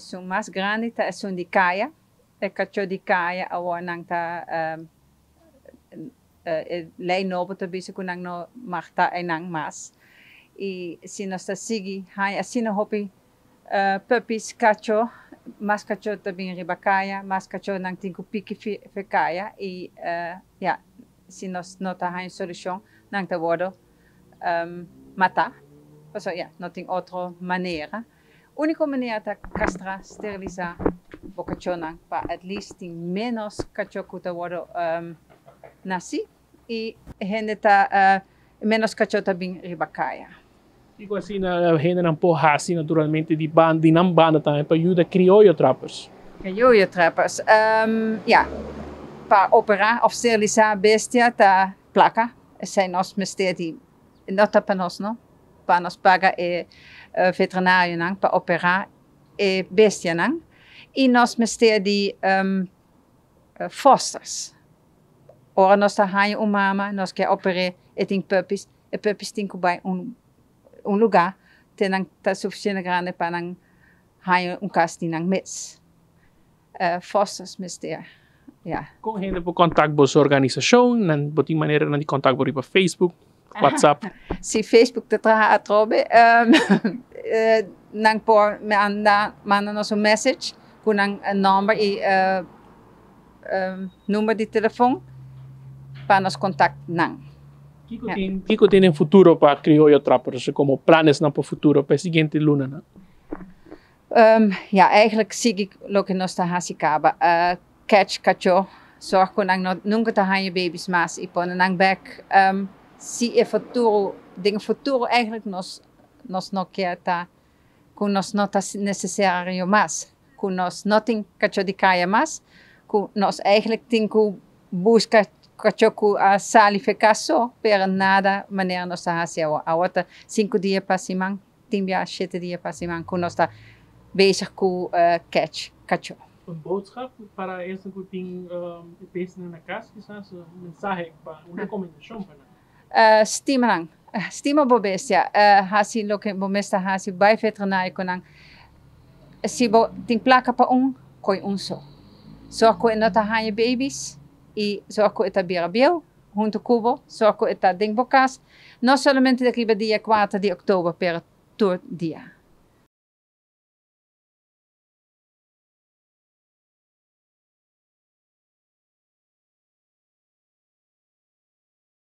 son más grande ta son di kaya. Cacho di kaya awa nang ta lei nobo ta bisa kunang no makta ay nang mas. I sinasta sigi hay asina hopi puppies cacho mas cacho tabing ribakaya mas cacho nang tingku piki fekaya i ja sinos nota hay solution nang ta wodo mata so ja noting otro manera único manera ta castra steriliza o cacho nang pa at least ting menos cacho kuta wodo nasi i hende ta menos cacho tabing ribakaya. Dico assim, na renda não pode assim naturalmente de não banda também para ajudar crioulo trappers. Crioulo trappers, ja, para operar of sterilisar bestia ta placa, zijn nos mestedi, nota para nós não, para nós paga veterinário não para operar bestia não, e nós mestedi fosters. Ora nós ta haien mama, nós quer operar ting puppies, puppies ting bij lugar tenang ta suficiente grande para nang haien casti nang mes. Fosters mister. Ja. Com gente por contato com sua organização, nan botin maneira nan de contato por Facebook, WhatsApp. Si Facebook te traha atrobe, nang por me anda manda nos een message com nang number e número de telefone para nos contact nang. Kiko tem futuro para crioulo trappers, como planos para o futuro, para a seguinte luna? Né? Ja, eigenlijk zie ik lo que nos hasikaba. Catch cacho, zorg ko nang nunca ta hanje baby's mas ipon nang back. Si e futuro, ding futuro eigenlijk nos no ta, kun nos no ta necessario mas, kun nos nothing cacho di kaya mas, kun nos eigenlijk tinku busca cachoku a salificação per nada maneira nós está haciendo a outra 5 dias para cima, 7 dias para cima, com nós está bezig com catch cacho. Een boodschap para esse que tem peça na casa, quizás mensagem para uma recomendação para. Stima bobestia, hasi lo que bomesta hasi bij veterinário konang. Si bo ting placa pa koi so. So ko nota hanje babies. E zorg ko eta birabiel, junto cubo, zorg ko eta dingbocas, no solamente de dia 4 de oktober per tour dia.